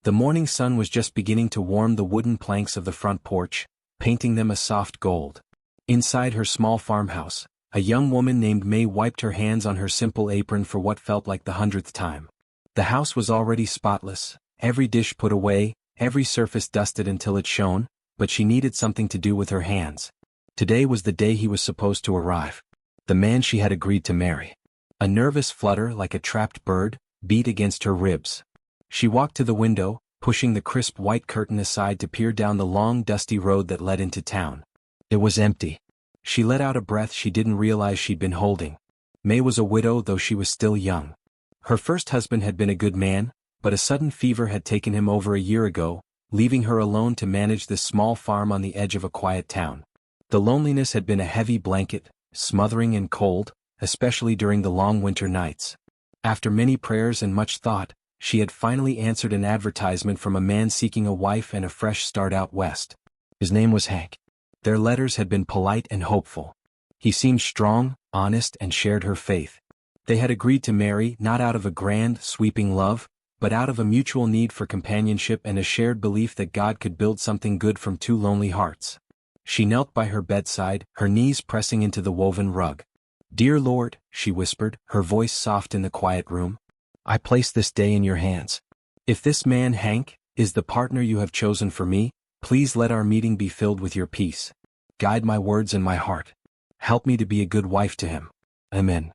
The morning sun was just beginning to warm the wooden planks of the front porch, painting them a soft gold. Inside her small farmhouse, a young woman named May wiped her hands on her simple apron for what felt like the 100th time. The house was already spotless, every dish put away, every surface dusted until it shone, but she needed something to do with her hands. Today was the day he was supposed to arrive. The man she had agreed to marry. A nervous flutter like a trapped bird beat against her ribs. She walked to the window, pushing the crisp white curtain aside to peer down the long dusty road that led into town. It was empty. She let out a breath she didn't realize she'd been holding. May was a widow though she was still young. Her first husband had been a good man, but a sudden fever had taken him over a year ago, leaving her alone to manage this small farm on the edge of a quiet town. The loneliness had been a heavy blanket, smothering and cold, especially during the long winter nights. After many prayers and much thought, she had finally answered an advertisement from a man seeking a wife and a fresh start out west. His name was Hank. Their letters had been polite and hopeful. He seemed strong, honest, and shared her faith. They had agreed to marry not out of a grand, sweeping love, but out of a mutual need for companionship and a shared belief that God could build something good from two lonely hearts. She knelt by her bedside, her knees pressing into the woven rug. "Dear Lord," she whispered, her voice soft in the quiet room, "I place this day in your hands. If this man, Hank, is the partner you have chosen for me, please let our meeting be filled with your peace. Guide my words and my heart. Help me to be a good wife to him. Amen."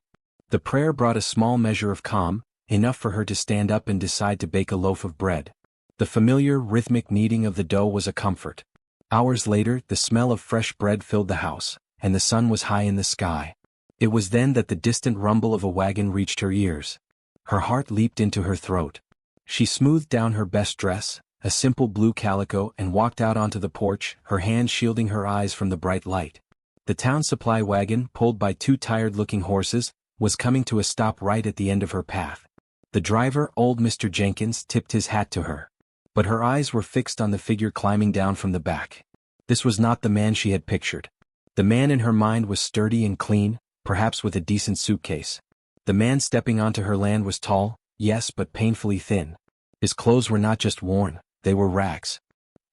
The prayer brought a small measure of calm, enough for her to stand up and decide to bake a loaf of bread. The familiar, rhythmic kneading of the dough was a comfort. Hours later, the smell of fresh bread filled the house, and the sun was high in the sky. It was then that the distant rumble of a wagon reached her ears. Her heart leaped into her throat. She smoothed down her best dress, a simple blue calico, and walked out onto the porch, her hand shielding her eyes from the bright light. The town supply wagon, pulled by two tired-looking horses, was coming to a stop right at the end of her path. The driver, old Mr. Jenkins, tipped his hat to her. But her eyes were fixed on the figure climbing down from the back. This was not the man she had pictured. The man in her mind was sturdy and clean, perhaps with a decent suitcase. The man stepping onto her land was tall, yes, but painfully thin. His clothes were not just worn, they were rags.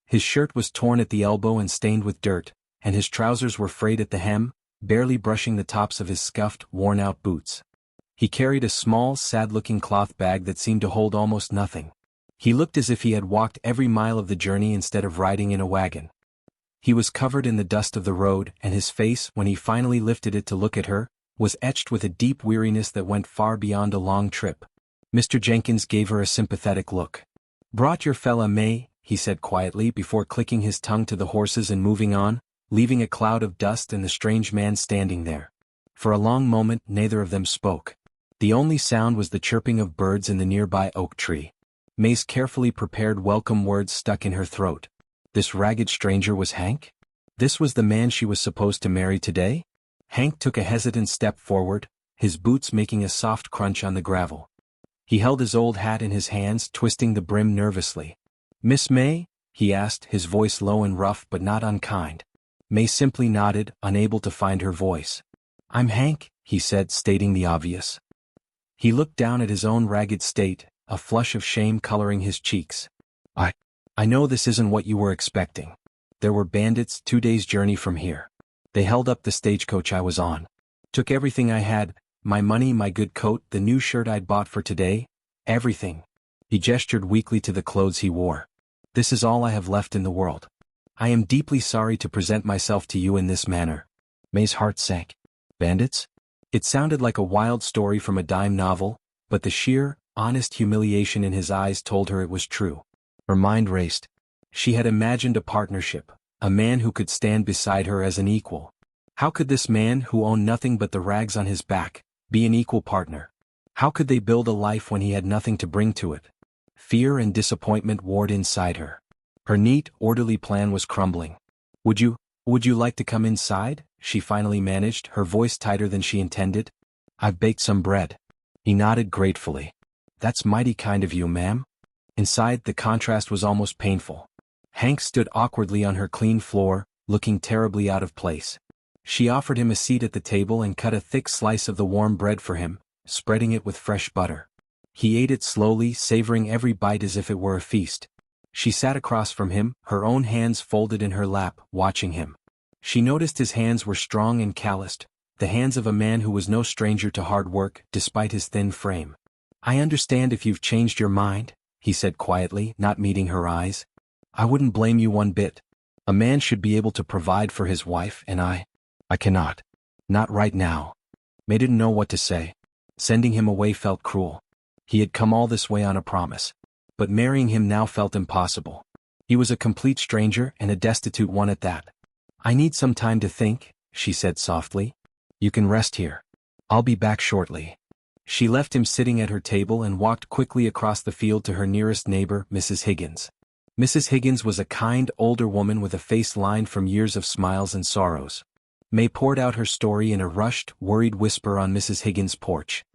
His shirt was torn at the elbow and stained with dirt, and his trousers were frayed at the hem, barely brushing the tops of his scuffed, worn-out boots. He carried a small, sad-looking cloth bag that seemed to hold almost nothing. He looked as if he had walked every mile of the journey instead of riding in a wagon. He was covered in the dust of the road, and his face, when he finally lifted it to look at her, was etched with a deep weariness that went far beyond a long trip. Mr. Jenkins gave her a sympathetic look. "Brought your fella, May," he said quietly before clicking his tongue to the horses and moving on, leaving a cloud of dust and the strange man standing there. For a long moment neither of them spoke. The only sound was the chirping of birds in the nearby oak tree. May's carefully prepared welcome words stuck in her throat. This ragged stranger was Hank? This was the man she was supposed to marry today? Hank took a hesitant step forward, his boots making a soft crunch on the gravel. He held his old hat in his hands, twisting the brim nervously. "Miss May?" he asked, his voice low and rough but not unkind. May simply nodded, unable to find her voice. "I'm Hank," he said, stating the obvious. He looked down at his own ragged state, a flush of shame coloring his cheeks. I know this isn't what you were expecting. There were bandits 2 days' journey from here. They held up the stagecoach I was on. Took everything I had, my money, my good coat, the new shirt I'd bought for today, everything." He gestured weakly to the clothes he wore. "This is all I have left in the world. I am deeply sorry to present myself to you in this manner." May's heart sank. Bandits? It sounded like a wild story from a dime novel, but the sheer, honest humiliation in his eyes told her it was true. Her mind raced. She had imagined a partnership, a man who could stand beside her as an equal. How could this man, who owned nothing but the rags on his back, be an equal partner? How could they build a life when he had nothing to bring to it? Fear and disappointment warred inside her. Her neat, orderly plan was crumbling. Would you like to come inside?" she finally managed, her voice tighter than she intended. "I've baked some bread." He nodded gratefully. "That's mighty kind of you, ma'am." Inside, the contrast was almost painful. Hank stood awkwardly on her clean floor, looking terribly out of place. She offered him a seat at the table and cut a thick slice of the warm bread for him, spreading it with fresh butter. He ate it slowly, savoring every bite as if it were a feast. She sat across from him, her own hands folded in her lap, watching him. She noticed his hands were strong and calloused, the hands of a man who was no stranger to hard work, despite his thin frame. "I understand if you've changed your mind," he said quietly, not meeting her eyes. "I wouldn't blame you one bit. A man should be able to provide for his wife, and I cannot. Not right now." May didn't know what to say. Sending him away felt cruel. He had come all this way on a promise. But marrying him now felt impossible. He was a complete stranger and a destitute one at that. "I need some time to think," she said softly. "You can rest here. I'll be back shortly." She left him sitting at her table and walked quickly across the field to her nearest neighbor, Mrs. Higgins. Mrs. Higgins was a kind, older woman with a face lined from years of smiles and sorrows. May poured out her story in a rushed, worried whisper on Mrs. Higgins' porch.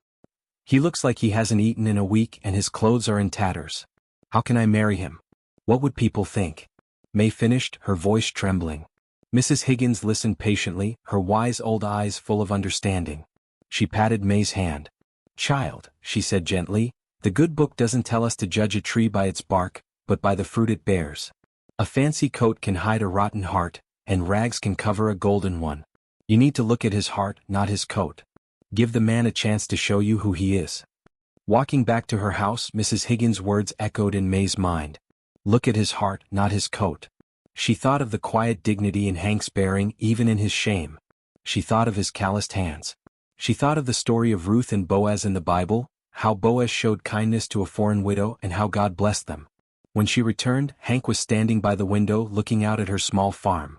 "He looks like he hasn't eaten in a week and his clothes are in tatters. How can I marry him? What would people think?" May finished, her voice trembling. Mrs. Higgins listened patiently, her wise old eyes full of understanding. She patted May's hand. "Child," she said gently, "the good book doesn't tell us to judge a tree by its bark, but by the fruit it bears. A fancy coat can hide a rotten heart, and rags can cover a golden one. You need to look at his heart, not his coat. Give the man a chance to show you who he is." Walking back to her house, Mrs. Higgins' words echoed in May's mind. Look at his heart, not his coat. She thought of the quiet dignity in Hank's bearing, even in his shame. She thought of his calloused hands. She thought of the story of Ruth and Boaz in the Bible, how Boaz showed kindness to a foreign widow and how God blessed them. When she returned, Hank was standing by the window looking out at her small farm.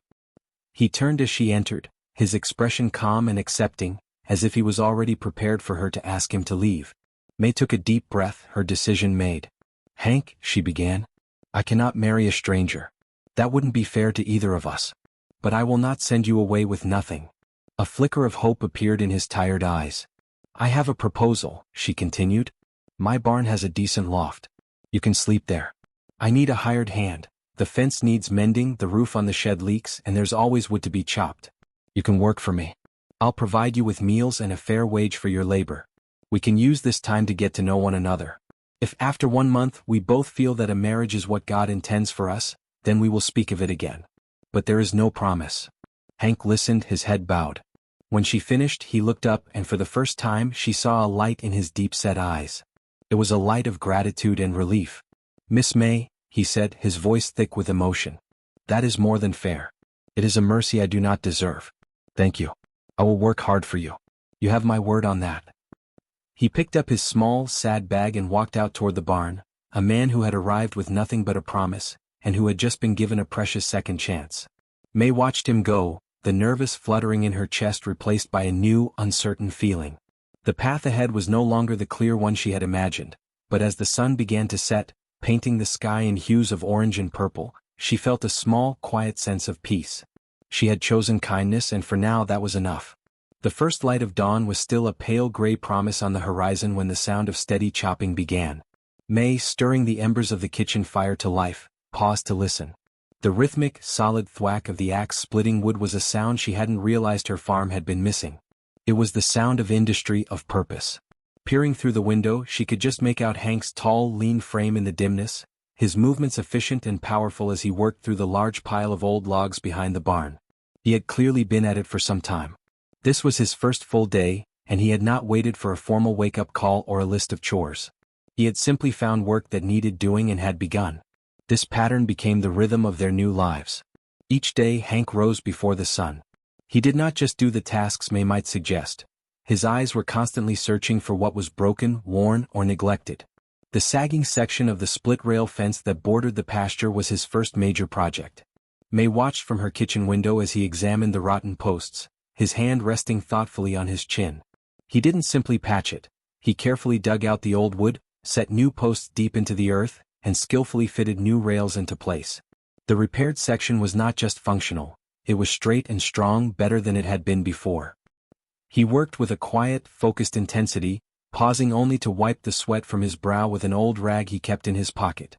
He turned as she entered, his expression calm and accepting, as if he was already prepared for her to ask him to leave. May took a deep breath, her decision made. "Hank," she began, "I cannot marry a stranger. That wouldn't be fair to either of us. But I will not send you away with nothing." A flicker of hope appeared in his tired eyes. "I have a proposal," she continued. "My barn has a decent loft. You can sleep there. I need a hired hand. The fence needs mending, the roof on the shed leaks, and there's always wood to be chopped. You can work for me. I'll provide you with meals and a fair wage for your labor. We can use this time to get to know one another. If after 1 month we both feel that a marriage is what God intends for us, then we will speak of it again. But there is no promise." Hank listened, his head bowed. When she finished, he looked up and for the first time she saw a light in his deep-set eyes. It was a light of gratitude and relief. "Miss May," he said, his voice thick with emotion. "That is more than fair. It is a mercy I do not deserve. Thank you. I will work hard for you. You have my word on that." He picked up his small, sad bag and walked out toward the barn, a man who had arrived with nothing but a promise, and who had just been given a precious second chance. May watched him go, the nervous fluttering in her chest replaced by a new, uncertain feeling. The path ahead was no longer the clear one she had imagined, but as the sun began to set, painting the sky in hues of orange and purple, she felt a small, quiet sense of peace. She had chosen kindness and for now that was enough. The first light of dawn was still a pale gray promise on the horizon when the sound of steady chopping began. May, stirring the embers of the kitchen fire to life, paused to listen. The rhythmic, solid thwack of the axe splitting wood was a sound she hadn't realized her farm had been missing. It was the sound of industry, of purpose. Peering through the window, she could just make out Hank's tall, lean frame in the dimness, his movements efficient and powerful as he worked through the large pile of old logs behind the barn. He had clearly been at it for some time. This was his first full day, and he had not waited for a formal wake-up call or a list of chores. He had simply found work that needed doing and had begun. This pattern became the rhythm of their new lives. Each day Hank rose before the sun. He did not just do the tasks May might suggest. His eyes were constantly searching for what was broken, worn, or neglected. The sagging section of the split-rail fence that bordered the pasture was his first major project. May watched from her kitchen window as he examined the rotten posts, his hand resting thoughtfully on his chin. He didn't simply patch it. He carefully dug out the old wood, set new posts deep into the earth, and skillfully fitted new rails into place. The repaired section was not just functional, it was straight and strong, better than it had been before. He worked with a quiet, focused intensity, pausing only to wipe the sweat from his brow with an old rag he kept in his pocket.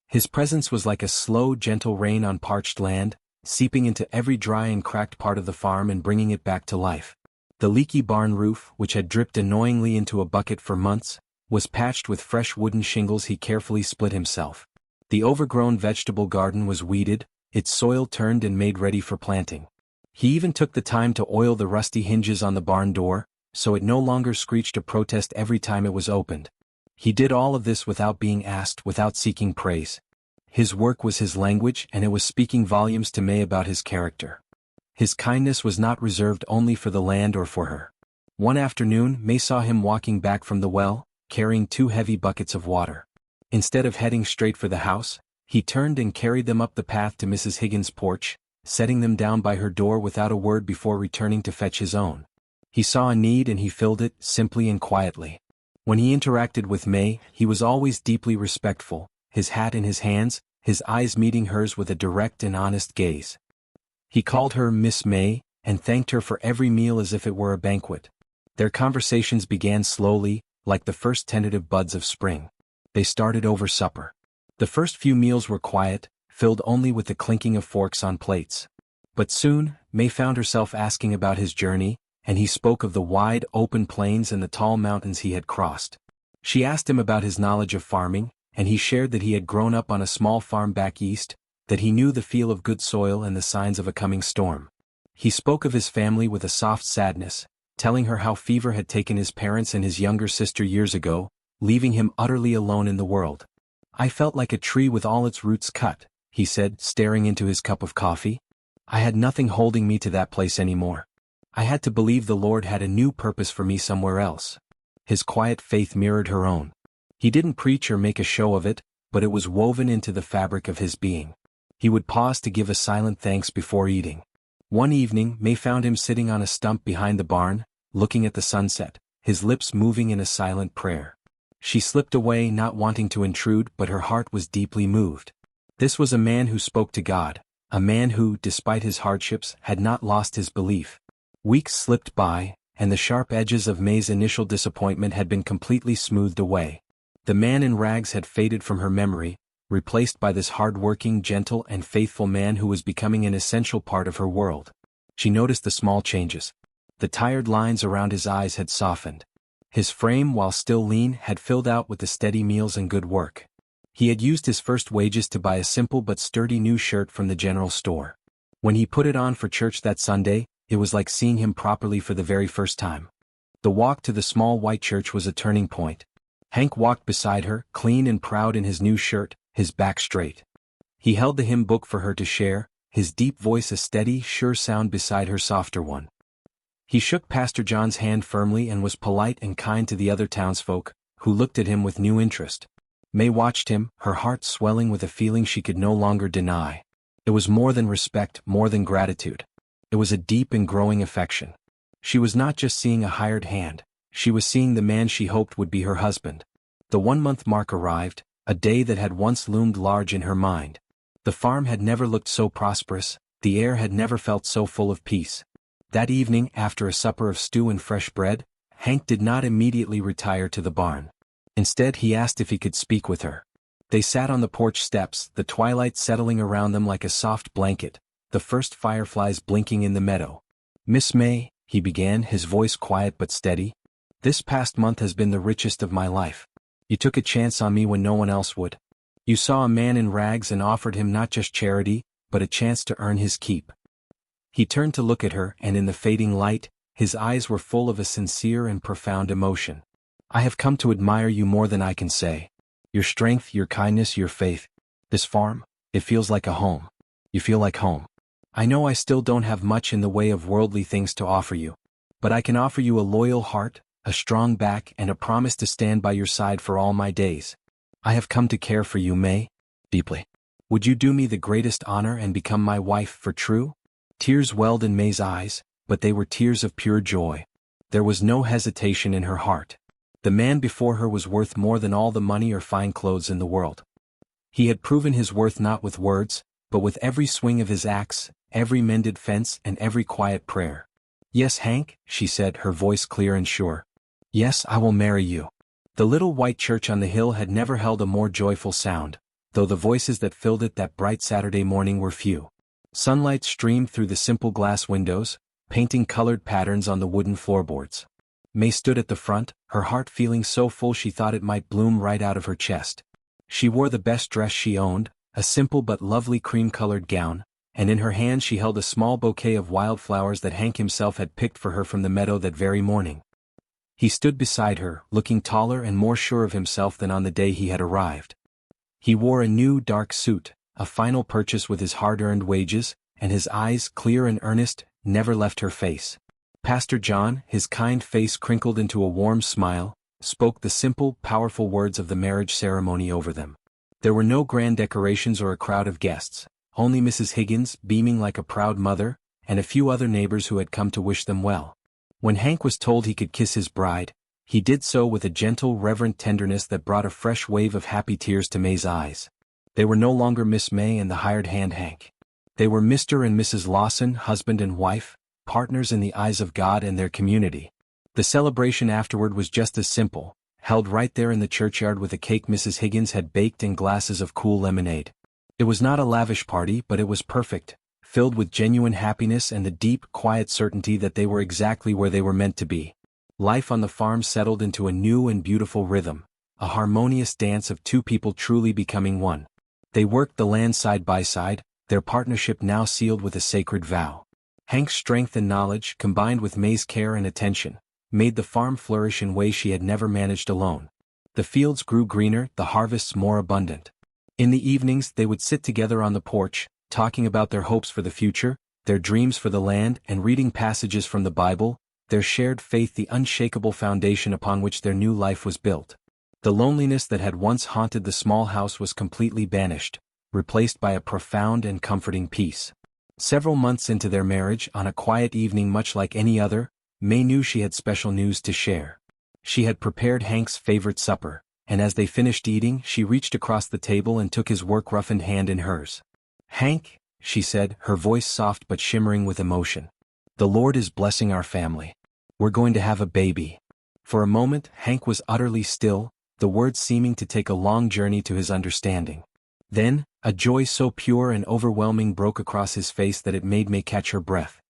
His presence was like a slow, gentle rain on parched land, seeping into every dry and cracked part of the farm and bringing it back to life. The leaky barn roof, which had dripped annoyingly into a bucket for months, was patched with fresh wooden shingles he carefully split himself. The overgrown vegetable garden was weeded, its soil turned and made ready for planting. He even took the time to oil the rusty hinges on the barn door, so it no longer screeched a protest every time it was opened. He did all of this without being asked, without seeking praise. His work was his language, and it was speaking volumes to May about his character. His kindness was not reserved only for the land or for her. One afternoon, May saw him walking back from the well, carrying 2 heavy buckets of water. Instead of heading straight for the house, he turned and carried them up the path to Mrs. Higgins' porch, setting them down by her door without a word before returning to fetch his own. He saw a need and he filled it, simply and quietly. When he interacted with May, he was always deeply respectful, his hat in his hands, his eyes meeting hers with a direct and honest gaze. He called her Miss May, and thanked her for every meal as if it were a banquet. Their conversations began slowly, like the first tentative buds of spring. They started over supper. The first few meals were quiet, filled only with the clinking of forks on plates. But soon, May found herself asking about his journey, and he spoke of the wide, open plains and the tall mountains he had crossed. She asked him about his knowledge of farming, and he shared that he had grown up on a small farm back east, that he knew the feel of good soil and the signs of a coming storm. He spoke of his family with a soft sadness, telling her how fever had taken his parents and his younger sister years ago, leaving him utterly alone in the world. "I felt like a tree with all its roots cut," he said, staring into his cup of coffee. "I had nothing holding me to that place anymore. I had to believe the Lord had a new purpose for me somewhere else." His quiet faith mirrored her own. He didn't preach or make a show of it, but it was woven into the fabric of his being. He would pause to give a silent thanks before eating. One evening, May found him sitting on a stump behind the barn, looking at the sunset, his lips moving in a silent prayer. She slipped away, not wanting to intrude, but her heart was deeply moved. This was a man who spoke to God, a man who, despite his hardships, had not lost his belief. Weeks slipped by, and the sharp edges of May's initial disappointment had been completely smoothed away. The man in rags had faded from her memory, replaced by this hard-working, gentle, and faithful man who was becoming an essential part of her world. She noticed the small changes. The tired lines around his eyes had softened. His frame, while still lean, had filled out with the steady meals and good work. He had used his first wages to buy a simple but sturdy new shirt from the general store. When he put it on for church that Sunday, it was like seeing him properly for the very first time. The walk to the small white church was a turning point. Hank walked beside her, clean and proud in his new shirt, his back straight. He held the hymn book for her to share, his deep voice a steady, sure sound beside her softer one. He shook Pastor John's hand firmly and was polite and kind to the other townsfolk, who looked at him with new interest. May watched him, her heart swelling with a feeling she could no longer deny. It was more than respect, more than gratitude. It was a deep and growing affection. She was not just seeing a hired hand, she was seeing the man she hoped would be her husband. The 1-month mark arrived, a day that had once loomed large in her mind. The farm had never looked so prosperous, the air had never felt so full of peace. That evening, after a supper of stew and fresh bread, Hank did not immediately retire to the barn. Instead, he asked if he could speak with her. They sat on the porch steps, the twilight settling around them like a soft blanket, the first fireflies blinking in the meadow. "Miss May," he began, his voice quiet but steady, "this past month has been the richest of my life. You took a chance on me when no one else would. You saw a man in rags and offered him not just charity, but a chance to earn his keep." He turned to look at her, and in the fading light, his eyes were full of a sincere and profound emotion. "I have come to admire you more than I can say. Your strength, your kindness, your faith. This farm, it feels like a home. You feel like home. I know I still don't have much in the way of worldly things to offer you, but I can offer you a loyal heart, a strong back, and a promise to stand by your side for all my days. I have come to care for you, May, deeply. Would you do me the greatest honor and become my wife for true?" Tears welled in May's eyes, but they were tears of pure joy. There was no hesitation in her heart. The man before her was worth more than all the money or fine clothes in the world. He had proven his worth not with words, but with every swing of his axe, every mended fence, and every quiet prayer. "Yes, Hank," she said, her voice clear and sure. "Yes, I will marry you." The little white church on the hill had never held a more joyful sound, though the voices that filled it that bright Saturday morning were few. Sunlight streamed through the simple glass windows, painting colored patterns on the wooden floorboards. May stood at the front, her heart feeling so full she thought it might bloom right out of her chest. She wore the best dress she owned, a simple but lovely cream-colored gown, and in her hand she held a small bouquet of wildflowers that Hank himself had picked for her from the meadow that very morning. He stood beside her, looking taller and more sure of himself than on the day he had arrived. He wore a new dark suit, a final purchase with his hard-earned wages, and his eyes, clear and earnest, never left her face. Pastor John, his kind face crinkled into a warm smile, spoke the simple, powerful words of the marriage ceremony over them. There were no grand decorations or a crowd of guests, only Mrs. Higgins, beaming like a proud mother, and a few other neighbors who had come to wish them well. When Hank was told he could kiss his bride, he did so with a gentle, reverent tenderness that brought a fresh wave of happy tears to May's eyes. They were no longer Miss May and the hired hand Hank. They were Mr. and Mrs. Lawson, husband and wife, partners in the eyes of God and their community. The celebration afterward was just as simple, held right there in the churchyard with a cake Mrs. Higgins had baked and glasses of cool lemonade. It was not a lavish party, but it was perfect, filled with genuine happiness and the deep, quiet certainty that they were exactly where they were meant to be. Life on the farm settled into a new and beautiful rhythm, a harmonious dance of two people truly becoming one. They worked the land side by side, their partnership now sealed with a sacred vow. Hank's strength and knowledge, combined with May's care and attention, made the farm flourish in ways she had never managed alone. The fields grew greener, the harvests more abundant. In the evenings they would sit together on the porch, talking about their hopes for the future, their dreams for the land, and reading passages from the Bible, their shared faith the unshakable foundation upon which their new life was built. The loneliness that had once haunted the small house was completely banished, replaced by a profound and comforting peace. Several months into their marriage, on a quiet evening much like any other, May knew she had special news to share. She had prepared Hank's favorite supper, and as they finished eating, she reached across the table and took his work-roughened hand in hers. "Hank," she said, her voice soft but shimmering with emotion, "the Lord is blessing our family. We're going to have a baby." For a moment, Hank was utterly still, the words seeming to take a long journey to his understanding. Then, a joy so pure and overwhelming broke across his face that it made May catch her breath.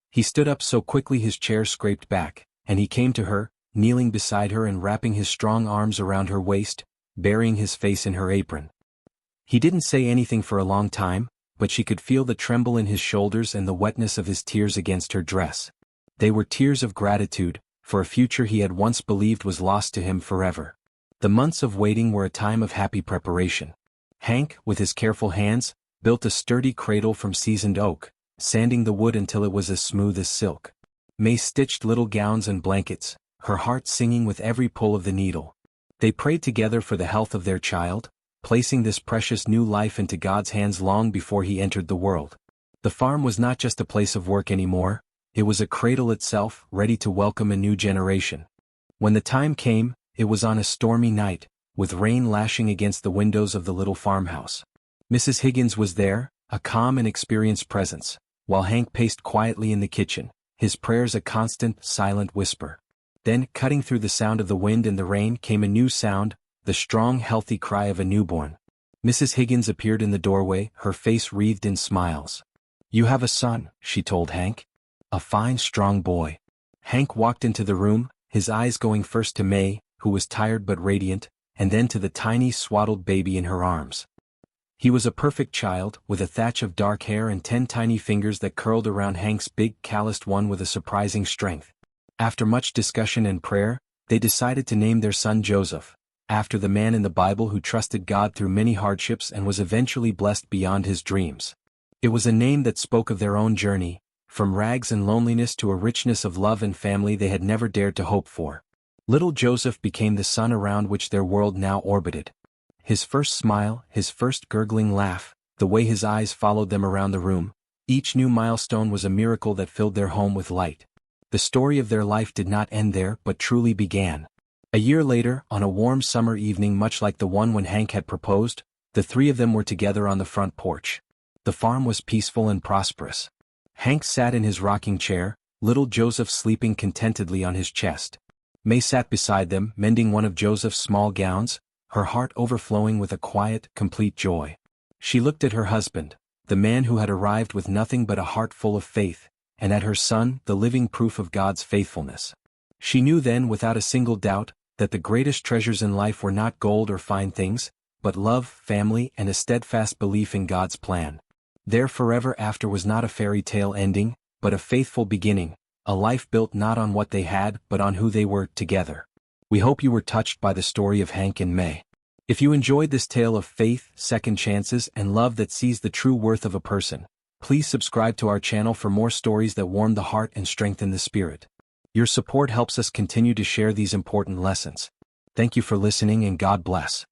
He stood up so quickly his chair scraped back, and he came to her, kneeling beside her and wrapping his strong arms around her waist, burying his face in her apron. He didn't say anything for a long time, but she could feel the tremble in his shoulders and the wetness of his tears against her dress. They were tears of gratitude, for a future he had once believed was lost to him forever. The months of waiting were a time of happy preparation. Hank, with his careful hands, built a sturdy cradle from seasoned oak, sanding the wood until it was as smooth as silk. May stitched little gowns and blankets, her heart singing with every pull of the needle. They prayed together for the health of their child, placing this precious new life into God's hands long before he entered the world. The farm was not just a place of work anymore, it was a cradle itself, ready to welcome a new generation. When the time came, it was on a stormy night, with rain lashing against the windows of the little farmhouse. Mrs. Higgins was there, a calm and experienced presence, while Hank paced quietly in the kitchen, his prayers a constant, silent whisper. Then, cutting through the sound of the wind and the rain came a new sound, the strong, healthy cry of a newborn. Mrs. Higgins appeared in the doorway, her face wreathed in smiles. "You have a son," she told Hank. "A fine, strong boy." Hank walked into the room, his eyes going first to May, who was tired but radiant, and then to the tiny, swaddled baby in her arms. He was a perfect child, with a thatch of dark hair and 10 tiny fingers that curled around Hank's big, calloused one with a surprising strength. After much discussion and prayer, they decided to name their son Joseph, after the man in the Bible who trusted God through many hardships and was eventually blessed beyond his dreams. It was a name that spoke of their own journey, from rags and loneliness to a richness of love and family they had never dared to hope for. Little Joseph became the sun around which their world now orbited. His first smile, his first gurgling laugh, the way his eyes followed them around the room, each new milestone was a miracle that filled their home with light. The story of their life did not end there but truly began. A year later, on a warm summer evening much like the one when Hank had proposed, the three of them were together on the front porch. The farm was peaceful and prosperous. Hank sat in his rocking chair, little Joseph sleeping contentedly on his chest. May sat beside them, mending one of Joseph's small gowns, her heart overflowing with a quiet, complete joy. She looked at her husband, the man who had arrived with nothing but a heart full of faith, and at her son, the living proof of God's faithfulness. She knew then without a single doubt, that the greatest treasures in life were not gold or fine things, but love, family, and a steadfast belief in God's plan. Their forever after was not a fairy tale ending, but a faithful beginning, a life built not on what they had but on who they were together. We hope you were touched by the story of Hank and May. If you enjoyed this tale of faith, second chances, and love that sees the true worth of a person, please subscribe to our channel for more stories that warm the heart and strengthen the spirit. Your support helps us continue to share these important lessons. Thank you for listening and God bless.